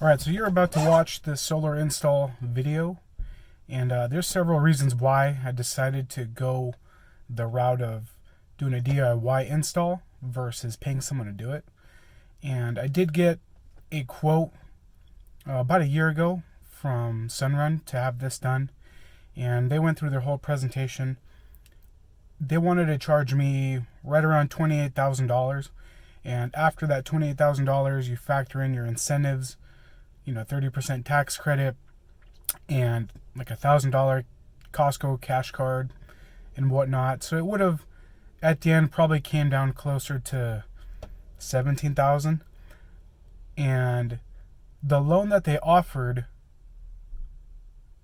Alright, so you're about to watch this solar install video, and there's several reasons why I decided to go the route of doing a DIY install versus paying someone to do it. And I did get a quote about a year ago from Sunrun to have this done, and they went through their whole presentation. They wanted to charge me right around $28,000, and after that $28,000 you factor in your incentives, 30% tax credit, and like $1,000 Costco cash card and whatnot. So it would have, at the end, probably came down closer to 17,000. And the loan that they offered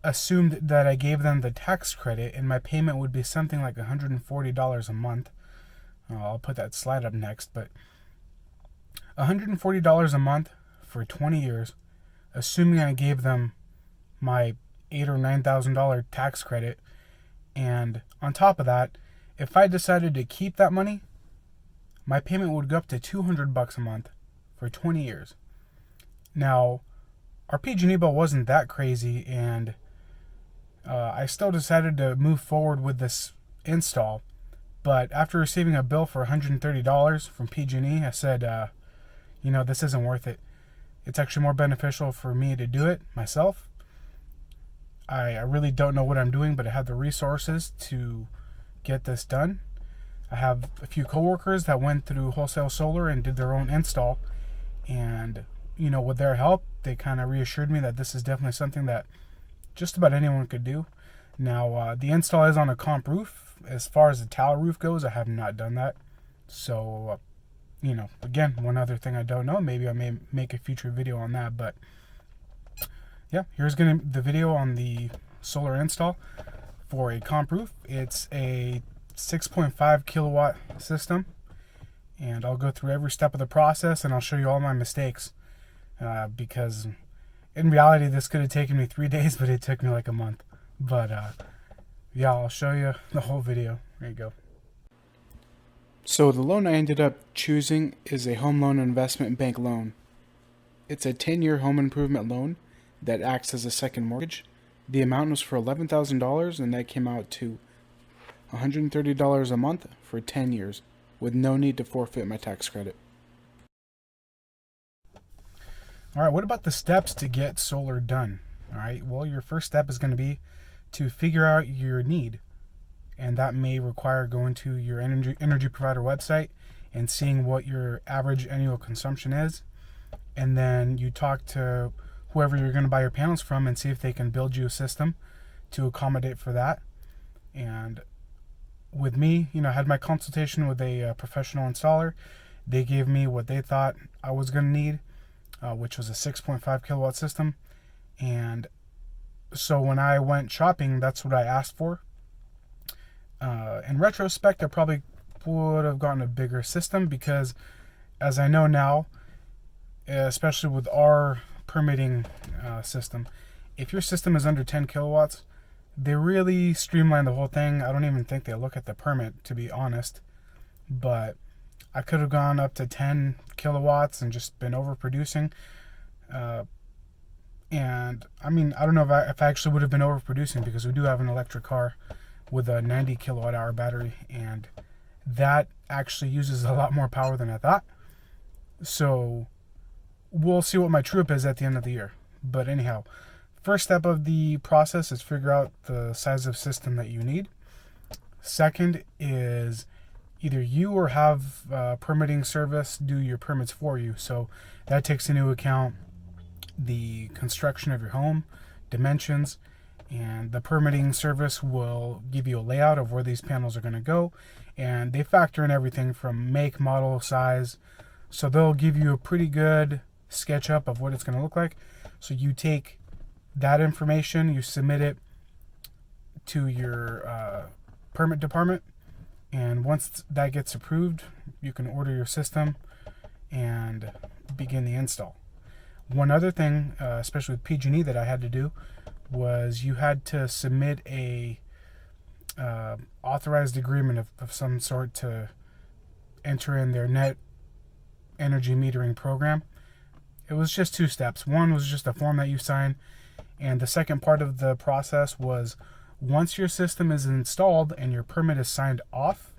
assumed that I gave them the tax credit, and my payment would be something like $140 a month. I'll put that slide up next, but $140 a month for 20 years, assuming I gave them my $8,000 or $9,000 tax credit. And on top of that, if I decided to keep that money, my payment would go up to $200 a month for 20 years. Now, our PG&E bill wasn't that crazy, and I still decided to move forward with this install. But after receiving a bill for $130 from PG&E, I said, this isn't worth it. It's actually more beneficial for me to do it myself. I really don't know what I'm doing, but I have the resources to get this done. I have a few coworkers that went through wholesale solar and did their own install. And, with their help, they kind of reassured me that this is definitely something that just about anyone could do. Now, the install is on a comp roof. As far as the tower roof goes, I have not done that. So, again, one other thing I don't know. Maybe I may make a future video on that. But, yeah, here's the video on the solar install for a comp roof. It's a 6.5 kilowatt system. And I'll go through every step of the process, and I'll show you all my mistakes. Because in reality, this could have taken me 3 days, but it took me like a month. But, yeah, I'll show you the whole video. There you go. So the loan I ended up choosing is a home loan investment bank loan. It's a 10-year home improvement loan that acts as a second mortgage. The amount was for $11,000, and that came out to $130 a month for 10 years, with no need to forfeit my tax credit. All right, what about the steps to get solar done? All right, well, your first step is going to be to figure out your need. And that may require going to your energy provider website and seeing what your average annual consumption is. And then you talk to whoever you're going to buy your panels from and see if they can build you a system to accommodate for that. And with me, I had my consultation with a professional installer. They gave me what they thought I was going to need, which was a 6.5 kilowatt system. And so when I went shopping, that's what I asked for. In retrospect, I probably would have gotten a bigger system because, as I know now, especially with our permitting system, if your system is under 10 kilowatts, they really streamline the whole thing. I don't even think they look at the permit, to be honest. But I could have gone up to 10 kilowatts and just been overproducing. And I mean, I don't know if I actually would have been overproducing, because we do have an electric car with a 90 kilowatt hour battery, and that actually uses a lot more power than I thought. So we'll see what my true up is at the end of the year. But anyhow, first step of the process is figure out the size of system that you need. Second is either you or have permitting service do your permits for you. So that takes into account the construction of your home, dimensions, and the permitting service will give you a layout of where these panels are going to go, and they factor in everything from make, model, size. So they'll give you a pretty good SketchUp of what it's going to look like. So you take that information, you submit it to your permit department, and once that gets approved, you can order your system and begin the install. One other thing, especially with PG&E, that I had to do was you had to submit a authorized agreement of some sort to enter in their net energy metering program. It was just two steps. One was just a form that you sign, and the second part of the process was once your system is installed and your permit is signed off,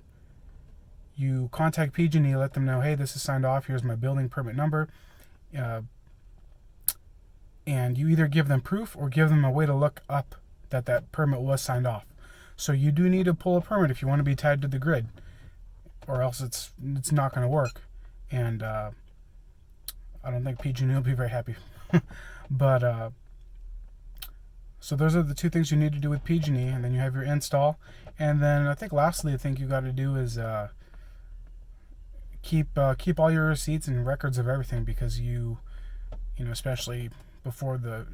you contact PG&E, let them know, hey, this is signed off, here's my building permit number, uh, and you either give them proof or give them a way to look up that permit was signed off. So you do need to pull a permit if you want to be tied to the grid, or else it's not going to work. And I don't think PG&E will be very happy. But so those are the two things you need to do with PG&E, and then you have your install. And then I think lastly, I think you got to do is keep all your receipts and records of everything, because you know, especially before the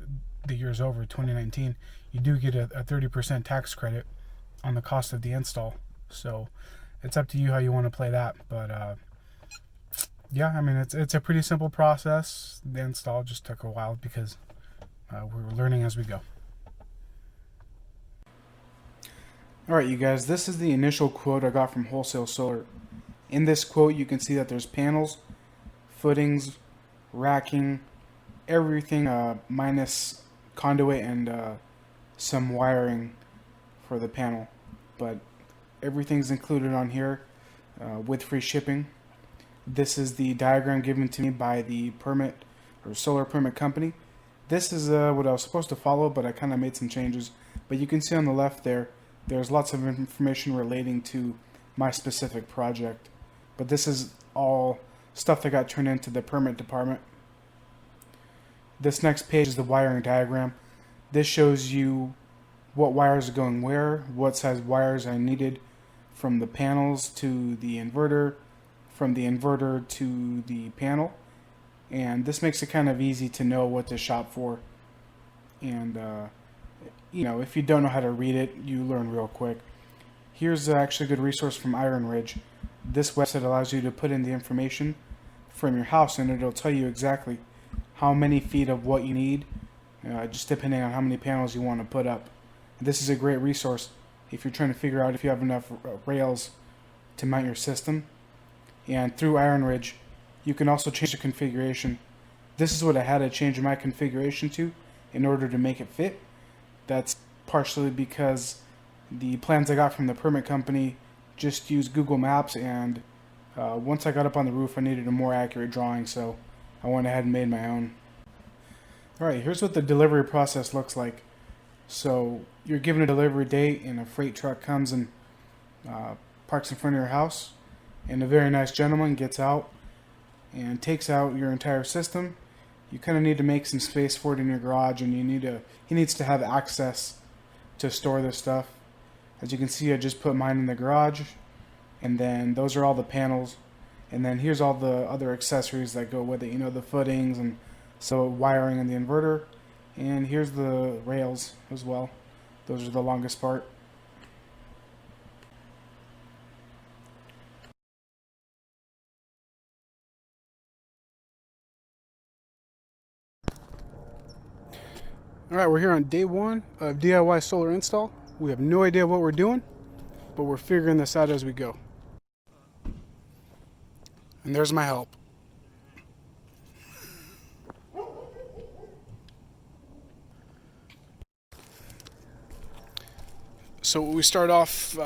year's over, 2019, you do get a 30% tax credit on the cost of the install. So it's up to you how you want to play that. But yeah, I mean, it's a pretty simple process. The install just took a while because we were learning as we go. Alright, you guys, this is the initial quote I got from Wholesale Solar. In this quote, you can see that there's panels, footings, racking, everything minus conduit and some wiring for the panel. But everything's included on here with free shipping. This is the diagram given to me by the permit or solar permit company. This is what I was supposed to follow, but I kind of made some changes. But you can see on the left there's lots of information relating to my specific project. But this is all stuff that got turned into the permit department. This next page is the wiring diagram. This shows you what wires are going where, what size wires I needed from the panels to the inverter, from the inverter to the panel. And this makes it kind of easy to know what to shop for. And you know, if you don't know how to read it, you learn real quick. Here's actually a good resource from Iron Ridge. This website allows you to put in the information from your house, and it'll tell you exactly how many feet of what you need, just depending on how many panels you want to put up. This is a great resource if you're trying to figure out if you have enough rails to mount your system. And through Iron Ridge, you can also change the configuration. This is what I had to change my configuration to in order to make it fit. That's partially because the plans I got from the permit company just used Google Maps, and once I got up on the roof, I needed a more accurate drawing, so I went ahead and made my own. Alright, here's what the delivery process looks like. So you're given a delivery date, and a freight truck comes and parks in front of your house, and a very nice gentleman gets out and takes out your entire system. You kind of need to make some space for it in your garage, and he needs to have access to store this stuff. As you can see, I just put mine in the garage, and then those are all the panels, and then here's all the other accessories that go with it, you know, the footings and so wiring and the inverter, and here's the rails as well. Those are the longest part. Alright, we're here on day one of DIY solar install. We have no idea what we're doing, but we're figuring this out as we go. And there's my help. So what we start off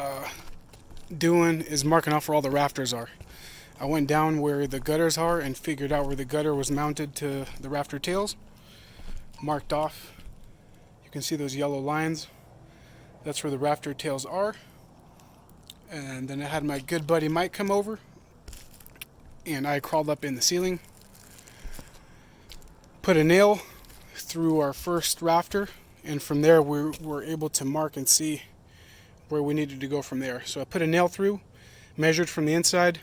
doing is marking off where all the rafters are. I went down where the gutters are and figured out where the gutter was mounted to the rafter tails. Marked off. You can see those yellow lines. That's where the rafter tails are. And then I had my good buddy Mike come over, and I crawled up in the ceiling, put a nail through our first rafter, and from there we were able to mark and see where we needed to go from there. So I put a nail through, measured from the inside,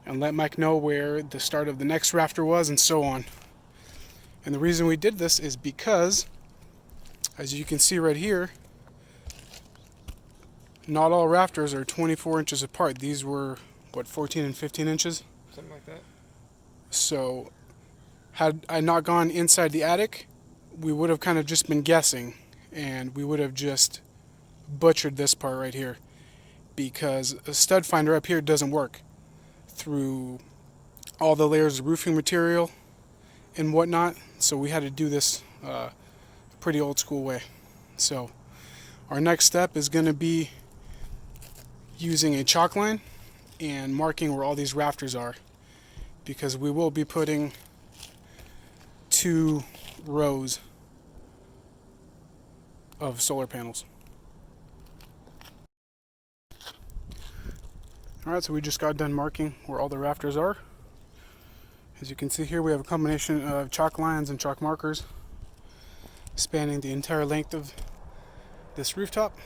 and let Mike know where the start of the next rafter was, and so on. And the reason we did this is because, as you can see right here, not all rafters are 24 inches apart. These were, what, 14 and 15 inches? Something like that. So, had I not gone inside the attic, we would have kind of just been guessing, and we would have just butchered this part right here, because a stud finder up here doesn't work through all the layers of roofing material and whatnot, so we had to do this pretty old school way. So our next step is going to be using a chalk line and marking where all these rafters are, because we will be putting 2 rows of solar panels. Alright, so we just got done marking where all the rafters are. As you can see here, we have a combination of chalk lines and chalk markers spanning the entire length of this rooftop.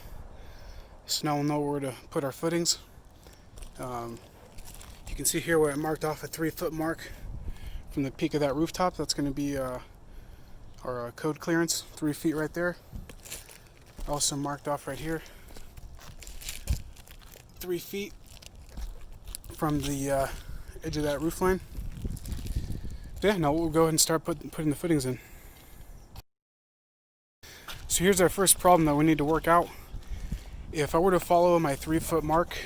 So now we'll know where to put our footings. You can see here where I marked off a 3-foot mark from the peak of that rooftop. That's going to be our code clearance, 3 feet right there. Also marked off right here, 3 feet from the edge of that roof line. But yeah, now we'll go ahead and start putting the footings in. So here's our first problem that we need to work out. If I were to follow my 3-foot mark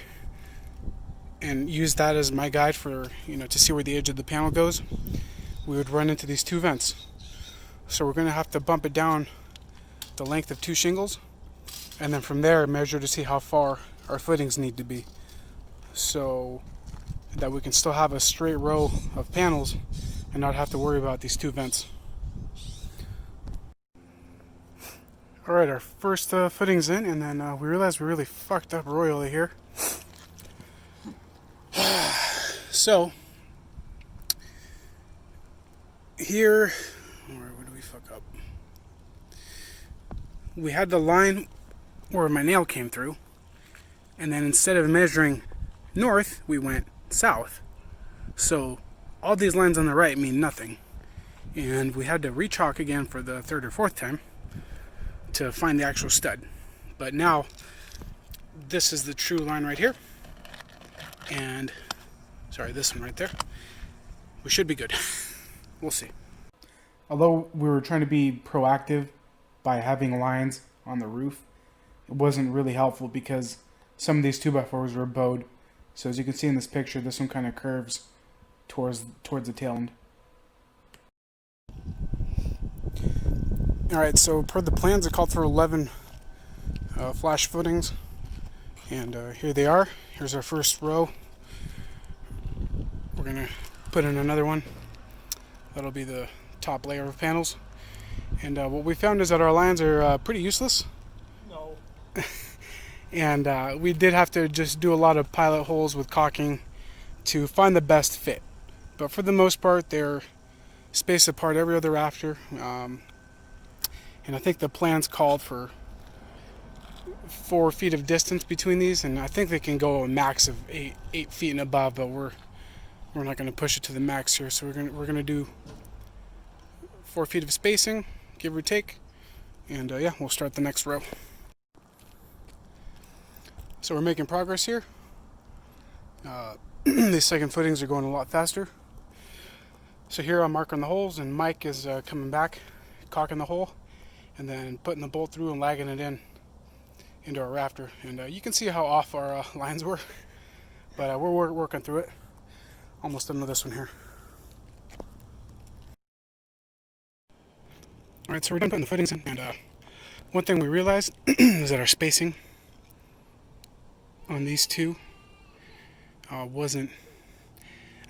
and use that as my guide for, to see where the edge of the panel goes, we would run into these 2 vents. So we're going to have to bump it down the length of 2 shingles, and then from there measure to see how far our footings need to be, so that we can still have a straight row of panels and not have to worry about these 2 vents. Alright, our first footing's in, and then we realized we really fucked up royally here. So here, where did we fuck up? We had the line where my nail came through, and then instead of measuring north, we went south. So all these lines on the right mean nothing, and we had to re-chalk again for the 3rd or 4th time to find the actual stud. But now this is the true line right here, and sorry, this one right there. We should be good. We'll see. Although we were trying to be proactive by having lines on the roof, it wasn't really helpful because some of these 2x4s were bowed. So as you can see in this picture, this one kind of curves towards the tail end. Alright, so per the plans, it called for 11 flash footings, and here they are. Here's our first row. We're going to put in another one. That'll be the top layer of panels. And what we found is that our lines are pretty useless. No. And we did have to just do a lot of pilot holes with caulking to find the best fit. But for the most part, they're spaced apart every other rafter. And I think the plans called for 4 feet of distance between these, and I think they can go a max of 8 feet and above, but we're not going to push it to the max here. So we're gonna do 4 feet of spacing, give or take, and yeah, we'll start the next row. So we're making progress here. These second footings are going a lot faster. So here I'm marking the holes, and Mike is coming back, caulking the hole, and then putting the bolt through and lagging it into our rafter. And you can see how off our lines were, but we're working through it. Almost done with this one here. Alright, so we're done putting the footings in, and one thing we realized is that our spacing on these 2 wasn't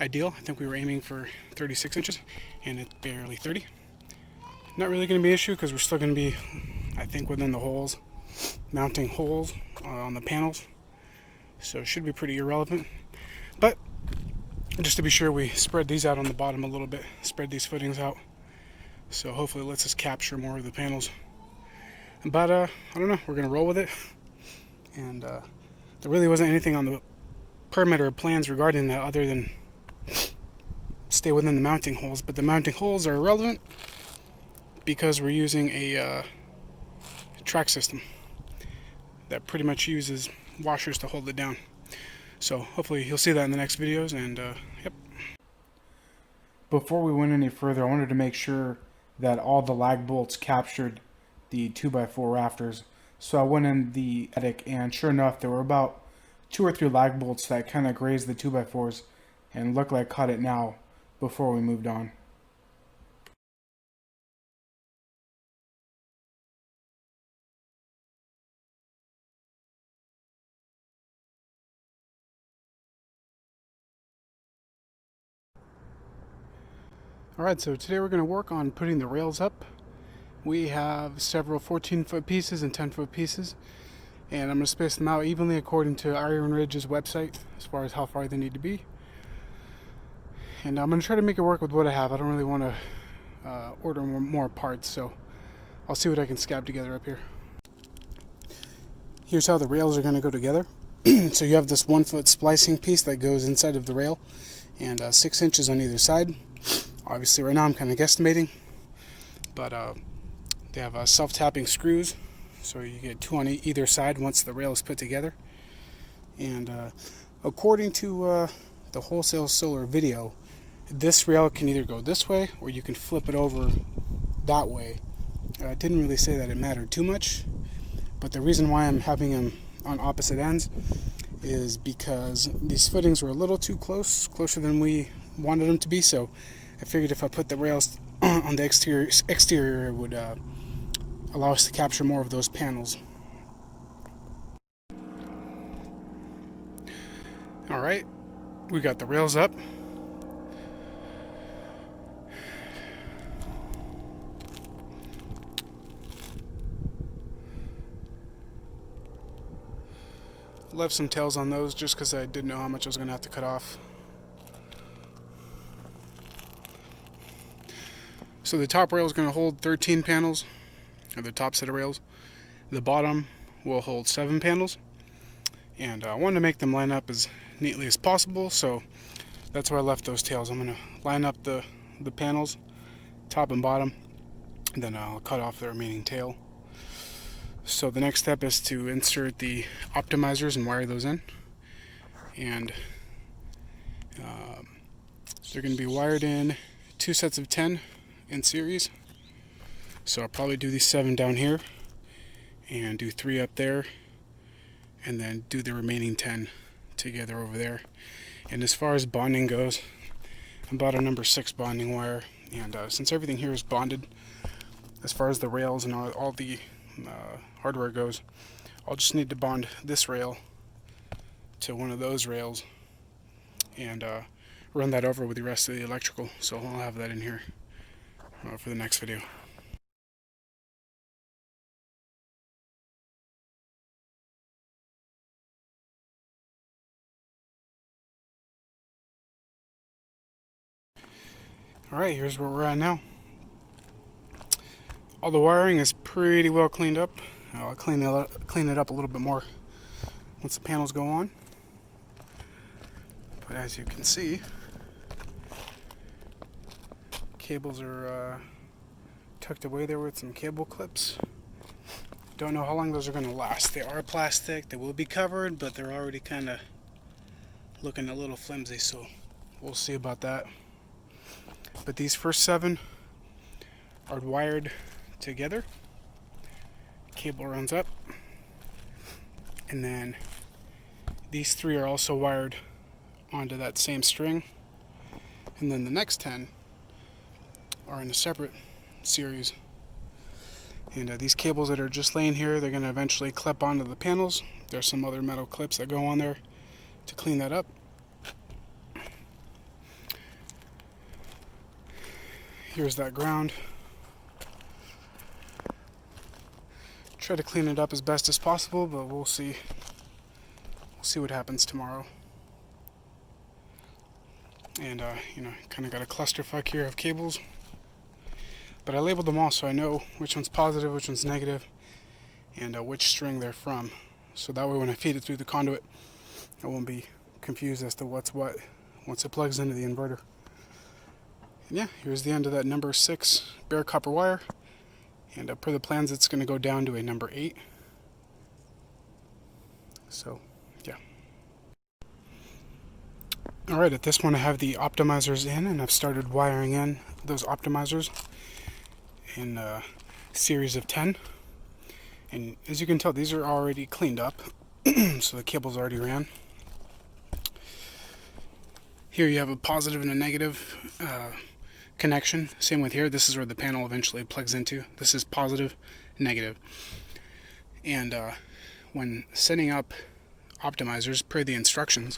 ideal. I think we were aiming for 36 inches, and it's barely 30. Not really going to be an issue because we're still going to be, I think, within the holes, mounting holes on the panels, so it should be pretty irrelevant. But just to be sure, we spread these out on the bottom a little bit, spread these footings out, so hopefully it lets us capture more of the panels. But I don't know, we're going to roll with it. And there really wasn't anything on the permit or plans regarding that other than stay within the mounting holes. But the mounting holes are irrelevant because we're using a track system that pretty much uses washers to hold it down. So hopefully you'll see that in the next videos, and yep. Before we went any further, I wanted to make sure that all the lag bolts captured the 2x4 rafters. So I went in the attic, and sure enough, there were about 2 or 3 lag bolts that kind of grazed the 2x4s and looked like caught it now before we moved on. Alright, so today we're going to work on putting the rails up. We have several 14-foot pieces and 10-foot pieces, and I'm going to space them out evenly according to Iron Ridge's website as far as how far they need to be. And I'm going to try to make it work with what I have. I don't really want to order more parts, so I'll see what I can scab together up here. Here's how the rails are going to go together. So you have this 1-foot splicing piece that goes inside of the rail, and 6 inches on either side. Obviously right now I'm kind of guesstimating, but they have self-tapping screws, so you get 2 on either side once the rail is put together. And according to the Wholesale Solar video, this rail can either go this way or you can flip it over that way. It didn't really say that it mattered too much, but the reason why I'm having them on opposite ends is because these footings were a little too closer than we wanted them to be, so I figured if I put the rails on the exterior it would allow us to capture more of those panels. Alright, we got the rails up. Left some tails on those just because I didn't know how much I was going to have to cut off. So the top rail is going to hold 13 panels, or the top set of rails. The bottom will hold 7 panels, and I wanted to make them line up as neatly as possible, so that's why I left those tails. I'm going to line up the panels, top and bottom, and then I'll cut off the remaining tail. So the next step is to insert the optimizers and wire those in, and they're going to be wired in 2 sets of 10 in series. So I'll probably do these 7 down here and do 3 up there, and then do the remaining 10 together over there. And as far as bonding goes, I bought a number 6 bonding wire, and since everything here is bonded, as far as the rails and all the hardware goes, I'll just need to bond this rail to one of those rails and run that over with the rest of the electrical, so I'll have that in here for the next video. Alright, here's where we're at now. All the wiring is pretty well cleaned up. I'll clean it up a little bit more once the panels go on. But as you can see, cables are tucked away there with some cable clips. Don't know how long those are going to last. They are plastic, they will be covered, but they're already kind of looking a little flimsy, so we'll see about that. But these first 7 are wired together. Cable runs up, and then these 3 are also wired onto that same string, and then the next 10 are in a separate series. And these cables that are just laying here, they're going to eventually clip onto the panels. There's some other metal clips that go on there to clean that up. Here's that ground. Try to clean it up as best as possible, but we'll see. We'll see what happens tomorrow. And kind of got a clusterfuck here of cables. But I labeled them all so I know which one's positive, which one's negative, and which string they're from. So that way when I feed it through the conduit, I won't be confused as to what's what once it plugs into the inverter. And yeah, here's the end of that number 6 bare copper wire. And per the plans, it's going to go down to a number 8. So, yeah. Alright, at this point I have the optimizers in, and I've started wiring in those optimizers in a series of 10. And as you can tell, these are already cleaned up, so the cables already ran. Here you have a positive and a negative connection. Same with here. This is where the panel eventually plugs into. This is positive, negative. And when setting up optimizers per the instructions,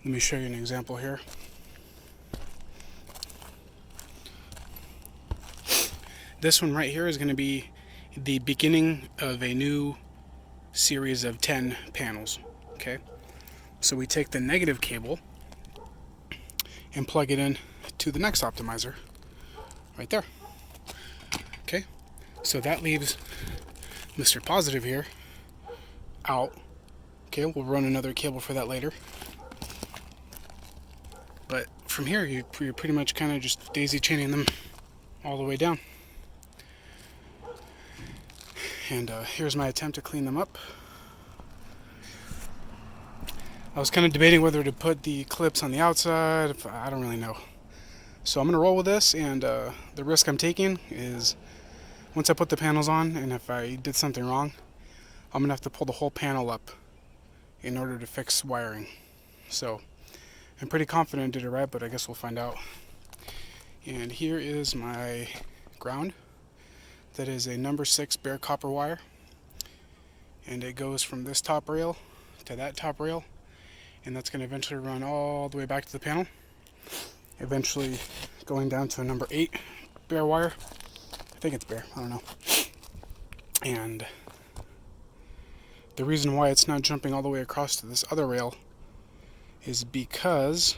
let me show you an example here. This one right here is going to be the beginning of a new series of 10 panels. Okay, so we take the negative cable and plug it in to the next optimizer right there. Okay, so that leaves Mr. Positive here out. Okay, we'll run another cable for that later. But from here, you're pretty much kind of just daisy chaining them all the way down. And here's my attempt to clean them up. I was kind of debating whether to put the clips on the outside. I don't really know. So I'm going to roll with this, and the risk I'm taking is once I put the panels on, and if I did something wrong, I'm going to have to pull the whole panel up in order to fix wiring. So I'm pretty confident I did it right, but I guess we'll find out. And here is my ground. That is a number 6 bare copper wire, and it goes from this top rail to that top rail, and that's going to eventually run all the way back to the panel, eventually going down to a number 8 bare wire. I think it's bare, I don't know. And the reason why it's not jumping all the way across to this other rail is because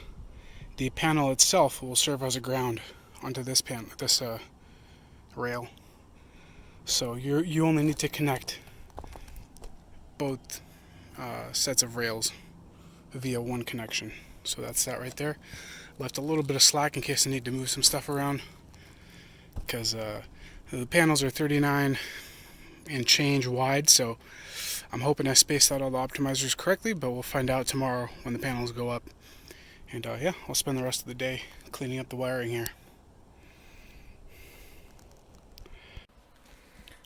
the panel itself will serve as a ground onto this rail. So you only need to connect both sets of rails via one connection. So that's that right there. Left a little bit of slack in case I need to move some stuff around, because the panels are 39 and change wide, so I'm hoping I spaced out all the optimizers correctly, but we'll find out tomorrow when the panels go up. And yeah, I'll spend the rest of the day cleaning up the wiring here.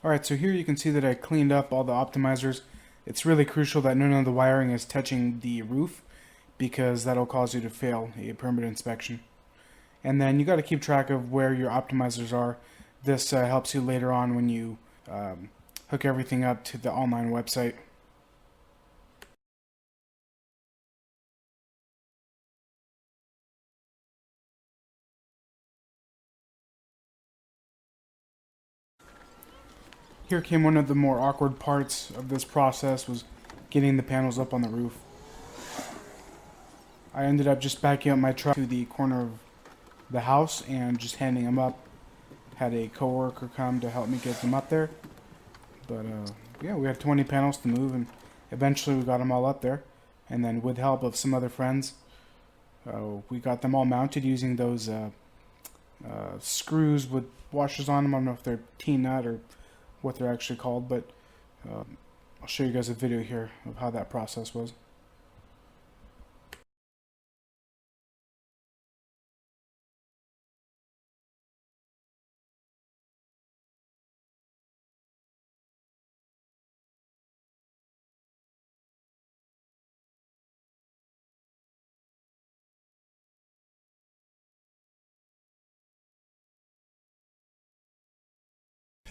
Alright, so here you can see that I cleaned up all the optimizers. It's really crucial that none of the wiring is touching the roof, because that'll cause you to fail a permit inspection. And then you got to keep track of where your optimizers are. This helps you later on when you hook everything up to the online website. Here came one of the more awkward parts of this process, was getting the panels up on the roof. I ended up just backing up my truck to the corner of the house and just handing them up. Had a coworker come to help me get them up there. But yeah, we had 20 panels to move, and eventually we got them all up there. And then with help of some other friends, we got them all mounted using those screws with washers on them. I don't know if they're T-nut or what they're actually called, but I'll show you guys a video here of how that process was.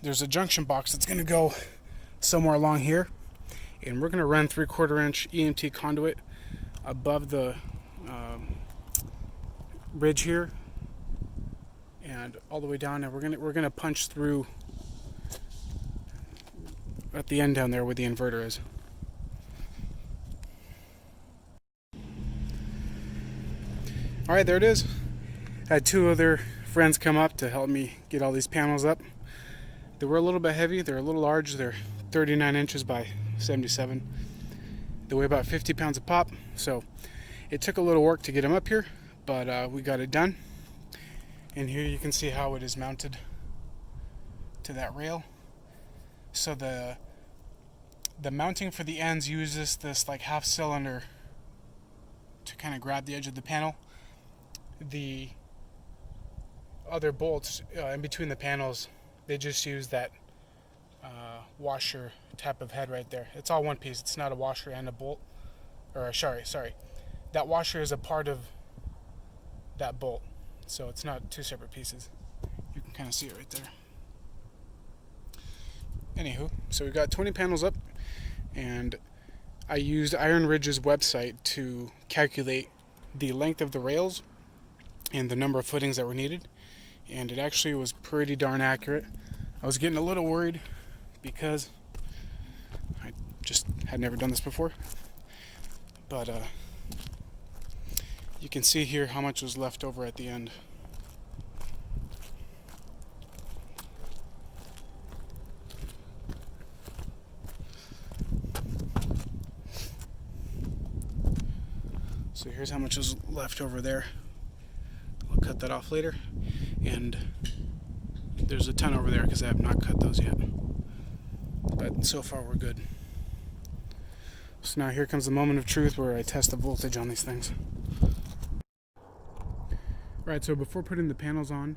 There's a junction box that's going to go somewhere along here, and we're going to run 3/4 inch EMT conduit above the ridge here and all the way down, and we're gonna punch through at the end down there where the inverter is. Alright, there it is. I had 2 other friends come up to help me get all these panels up. They were a little bit heavy, they're a little large, they're 39 inches by 77. They weigh about 50 pounds a pop, so it took a little work to get them up here, but we got it done. And here you can see how it is mounted to that rail. So the mounting for the ends uses this like half cylinder to kind of grab the edge of the panel. The other bolts in between the panels, they just use that washer type of head right there. It's all one piece. It's not a washer and a bolt. Or sorry. That washer is a part of that bolt. So it's not 2 separate pieces. You can kind of see it right there. Anywho, so we've got 20 panels up, and I used Iron Ridge's website to calculate the length of the rails and the number of footings that were needed, and it actually was pretty darn accurate. I was getting a little worried because I just had never done this before. But you can see here how much was left over at the end. So here's how much was left over there. I'll cut that off later. And there's a ton over there because I have not cut those yet. But so far we're good. So now here comes the moment of truth where I test the voltage on these things. Alright, so before putting the panels on,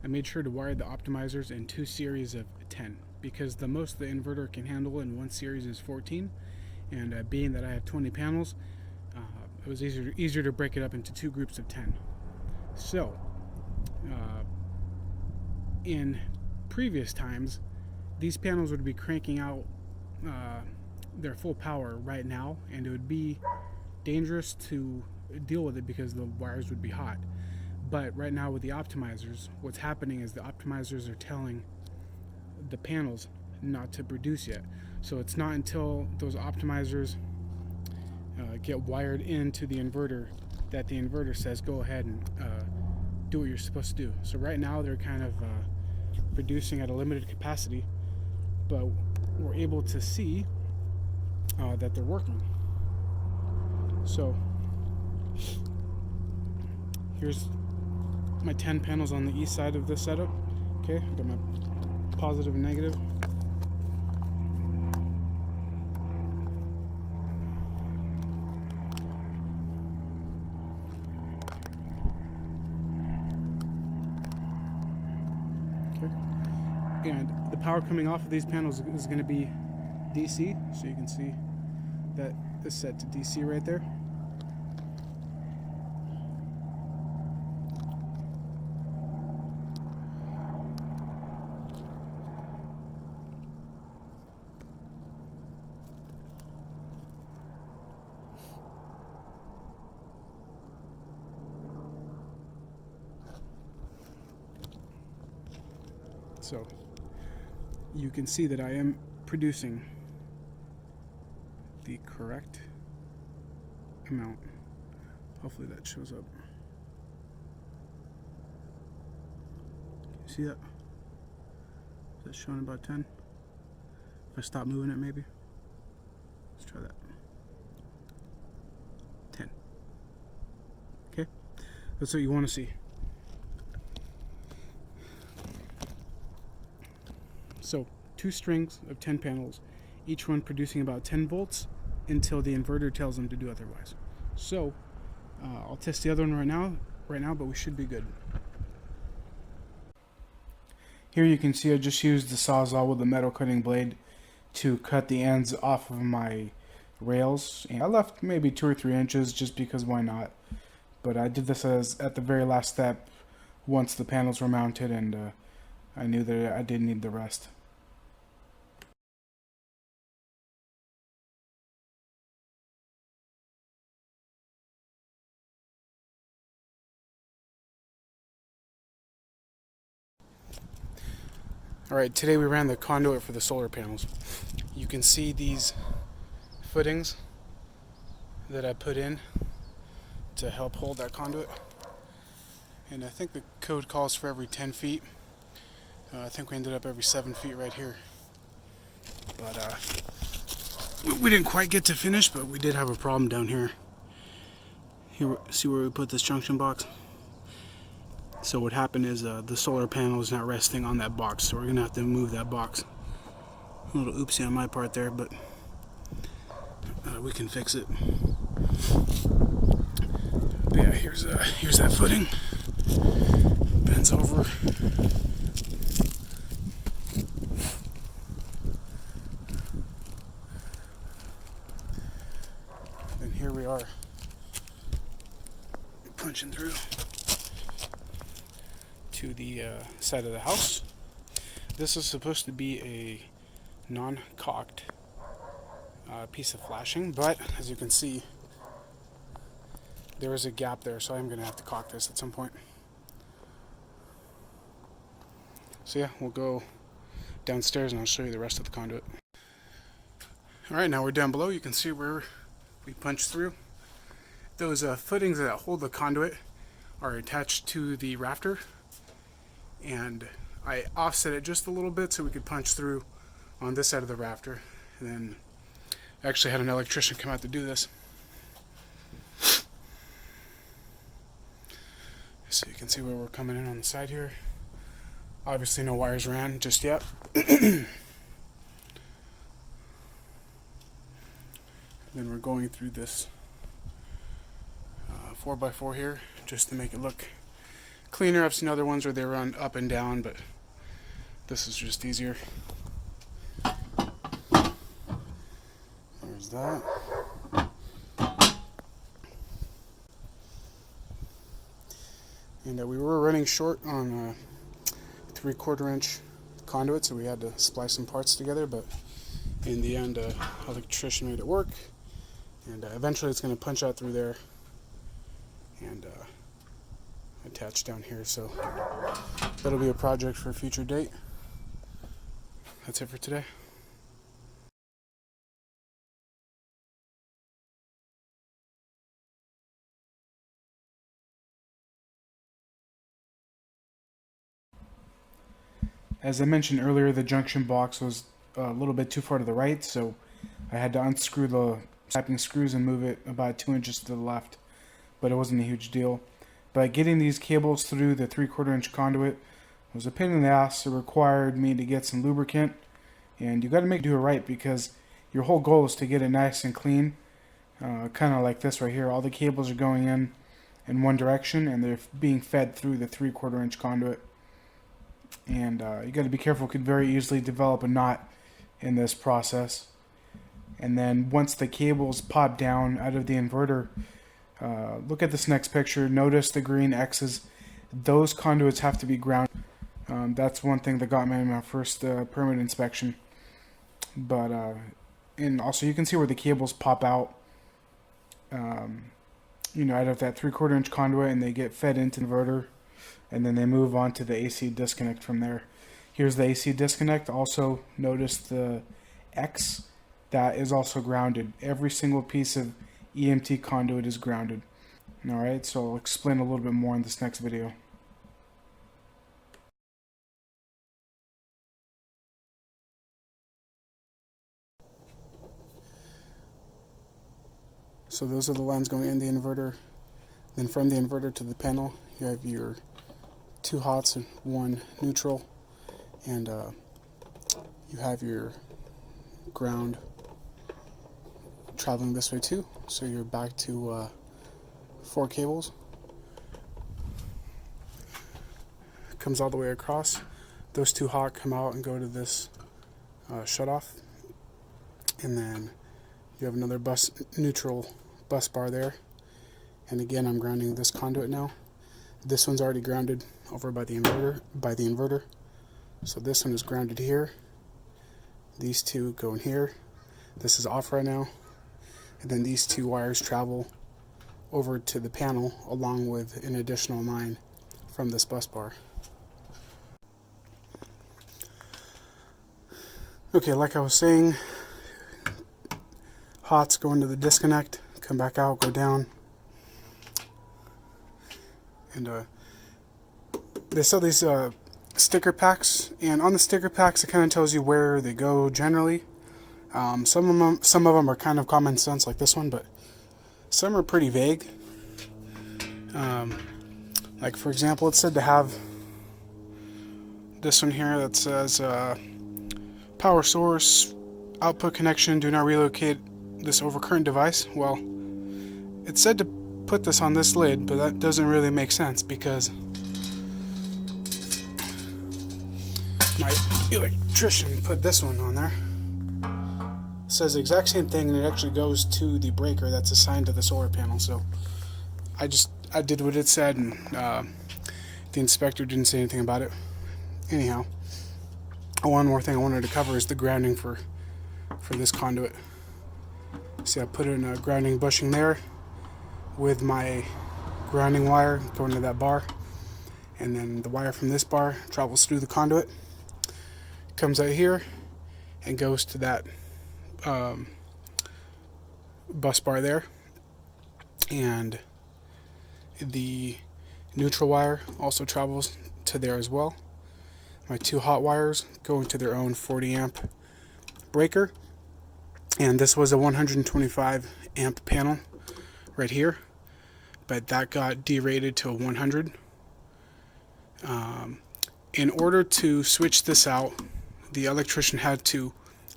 I made sure to wire the optimizers in 2 series of 10 because the most the inverter can handle in one series is 14, and being that I have 20 panels, it was easier to break it up into 2 groups of 10. So, in previous times, these panels would be cranking out their full power right now, and it would be dangerous to deal with it because the wires would be hot. But right now with the optimizers, what's happening is the optimizers are telling the panels not to produce yet. So it's not until those optimizers get wired into the inverter that the inverter says go ahead and do what you're supposed to do. So right now they're kind of producing at a limited capacity, but we're able to see that they're working. So here's my 10 panels on the east side of this setup. Okay, I've got my positive and negative. Okay. And the power coming off of these panels is going to be DC, so you can see that is set to DC right there. So you can see that I am producing the correct amount. Hopefully that shows up. Can you see that? Is that showing about 10? If I stop moving it, maybe. Let's try that. 10. Okay? That's what you want to see. So 2 strings of 10 panels, each one producing about 10 volts until the inverter tells them to do otherwise. So I'll test the other one right now, but we should be good. Here you can see I just used the Sawzall with the metal cutting blade to cut the ends off of my rails. And I left maybe 2 or 3 inches just because why not. But I did this at the very last step once the panels were mounted, and I knew that I did need the rest. Alright, today we ran the conduit for the solar panels. You can see these footings that I put in to help hold that conduit. And I think the code calls for every 10 feet. I think we ended up every 7 feet right here. But we didn't quite get to finish, but we did have a problem down here. Here, see where we put this junction box? So what happened is the solar panel is not resting on that box, so we're going to have to move that box. A little oopsie on my part there, but we can fix it. But yeah, here's that footing. Bends over. And here we are, punching through to the side of the house. This is supposed to be a non-caulked piece of flashing, but as you can see, there is a gap there, so I'm going to have to caulk this at some point. So yeah, we'll go downstairs and I'll show you the rest of the conduit. Alright, now we're down below. You can see where we punched through. Those footings that hold the conduit are attached to the rafter, and I offset it just a little bit so we could punch through on this side of the rafter. And then I actually had an electrician come out to do this. So you can see where we're coming in on the side here. Obviously no wires ran just yet. Then we're going through this 4x4 here just to make it look cleaner. I've seen other ones where they run up and down, but this is just easier. There's that. And we were running short on 3/4 inch conduit, so we had to splice some parts together, but in the end electrician made it work, and eventually it's going to punch out through there and attach down here, so that'll be a project for a future date. That's it for today. As I mentioned earlier, the junction box was a little bit too far to the right, so I had to unscrew the snapping screws and move it about 2 inches to the left, but it wasn't a huge deal. But getting these cables through the 3/4 inch conduit was a pain in the ass. It required me to get some lubricant, and you got to do it right because your whole goal is to get it nice and clean, kind of like this right here. All the cables are going in one direction, and they're being fed through the 3/4 inch conduit. And you got to be careful, it could very easily develop a knot in this process. And then once the cables pop down out of the inverter, look at this next picture. Notice the green X's. Those conduits have to be grounded. That's one thing that got me in my first permit inspection. But and also you can see where the cables pop out, out of that 3/4 inch conduit, and they get fed into the inverter, and then they move on to the AC disconnect from there. Here's the AC disconnect. Also notice the X, that is also grounded. Every single piece of EMT conduit is grounded. Alright, so I'll explain a little bit more in this next video. So those are the lines going in the inverter. Then from the inverter to the panel, you have your 2 hots and 1 neutral, and you have your ground traveling this way too, so you're back to 4 cables. Comes all the way across. Those 2 hot come out and go to this shutoff, and then you have another neutral bus bar there. And again, I'm grounding this conduit now. This one's already grounded over by the inverter. So this one is grounded here. These 2 go in here. This is off right now. And then these 2 wires travel over to the panel along with an additional line from this bus bar. Okay, like I was saying, hots go into the disconnect, come back out, go down. And they sell these sticker packs, and on the sticker packs it kind of tells you where they go generally. Some of them are kind of common sense, like this one, but some are pretty vague. Like for example, it said to have this one here that says power source, output connection, do not relocate this overcurrent device. Well, it said to put this on this lid, but that doesn't really make sense because my electrician put this one on there. It says the exact same thing, and it actually goes to the breaker that's assigned to the solar panel. So I did what it said, and the inspector didn't say anything about it. Anyhow, one more thing I wanted to cover is the grounding for this conduit. See, I put in a grounding bushing there with my grounding wire going to that bar, and then the wire from this bar travels through the conduit, comes out here and goes to that um, bus bar there, and the neutral wire also travels to there as well. My two hot wires go into their own 40 amp breaker, and this was a 125 amp panel right here, but that got derated to a 100. In order to switch this out, the electrician had to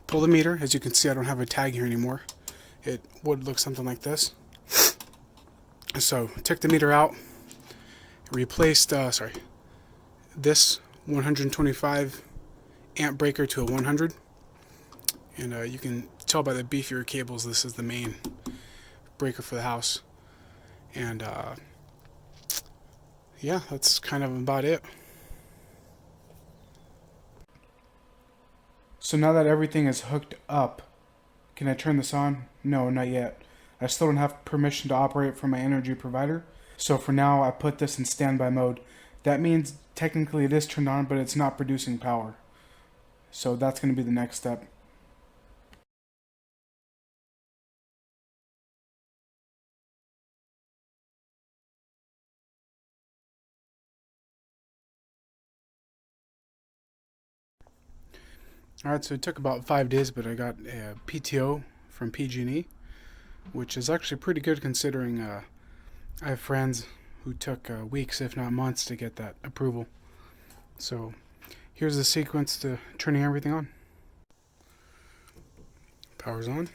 pull the meter. As you can see, I don't have a tag here anymore. It would look something like this. So took the meter out, replaced this 125 amp breaker to a 100, and you can tell by the beefier cables this is the main breaker for the house. And yeah, that's kind of about it. So now that everything is hooked up, can I turn this on? No, not yet. I still don't have permission to operate from my energy provider. So for now, I put this in standby mode. That means technically it is turned on, but it's not producing power. So that's going to be the next step. Alright, so it took about 5 days, but I got a PTO from PG&E, which is actually pretty good considering I have friends who took weeks, if not months, to get that approval. So here's the sequence to turning everything on. Power's on.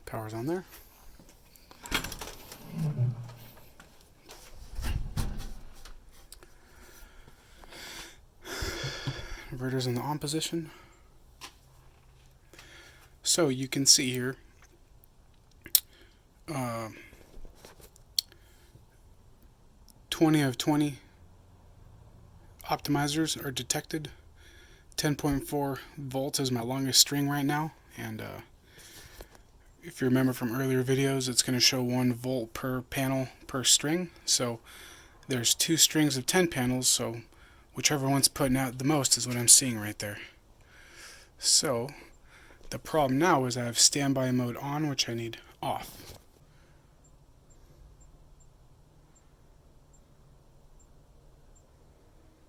Power's on there. Inverter's in the on position. So you can see here, 20 of 20 optimizers are detected. 10.4 volts is my longest string right now, and if you remember from earlier videos, it's going to show 1 volt per panel per string. So there's 2 strings of 10 panels, so whichever one's putting out the most is what I'm seeing right there. So the problem now is I have standby mode on, which I need off.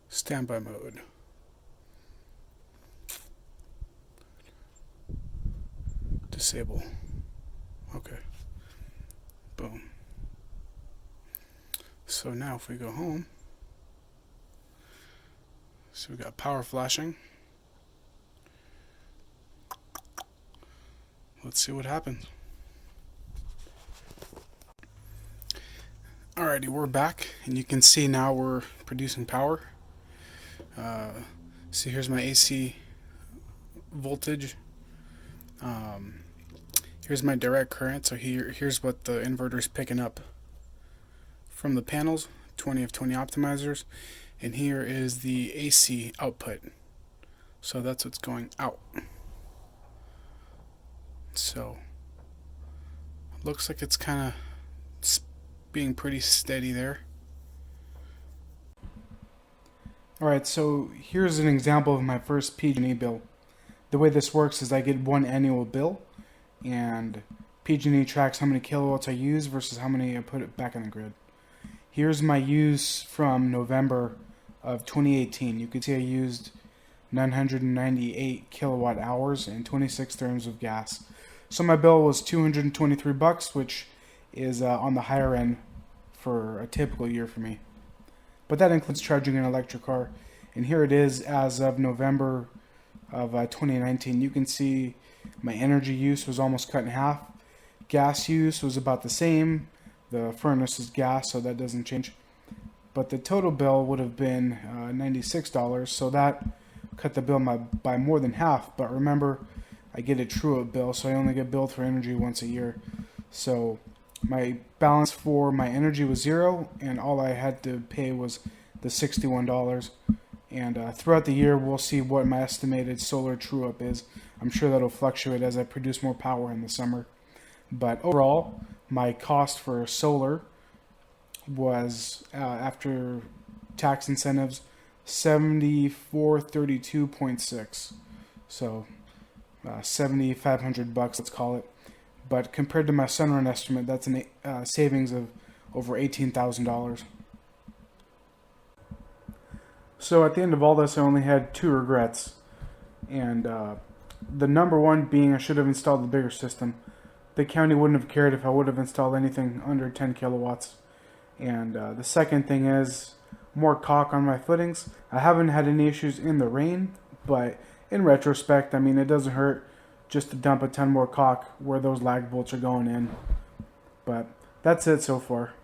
Standby mode. Disable. Okay. Boom. So now if we go home, so we got power flashing. Let's see what happens. Alrighty, we're back, and you can see now we're producing power. So here's my AC voltage. Here's my direct current. So here's what the inverter is picking up from the panels, 20 of 20 optimizers, and here is the AC output. So that's what's going out. So looks like it's kind of being pretty steady there. Alright, so here's an example of my first PG&E bill. The way this works is I get one annual bill, and PG&E tracks how many kilowatts I use versus how many I put it back on the grid. Here's my use from November of 2018. You can see I used 998 kilowatt hours and 26 therms of gas. So my bill was $223, which is on the higher end for a typical year for me. But that includes charging an electric car. And here it is as of November of 2019. You can see my energy use was almost cut in half. Gas use was about the same. The furnace is gas, so that doesn't change. But the total bill would have been $96, so that cut the bill by more than half. But remember, I get a true-up bill, so I only get billed for energy once a year. So my balance for my energy was 0, and all I had to pay was the $61. And throughout the year, we'll see what my estimated solar true-up is. I'm sure that'll fluctuate as I produce more power in the summer. But overall, my cost for solar was after tax incentives 7432.6. So $7,500, let's call it. But compared to my Sunrun estimate, that's a savings of over $18,000. So at the end of all this, I only had two regrets, and the number one being I should have installed the bigger system. The county wouldn't have cared if I would have installed anything under 10 kilowatts. And the second thing is more caulk on my footings. I haven't had any issues in the rain, but in retrospect, I mean, it doesn't hurt just to dump a ton more caulk where those lag bolts are going in. But that's it so far.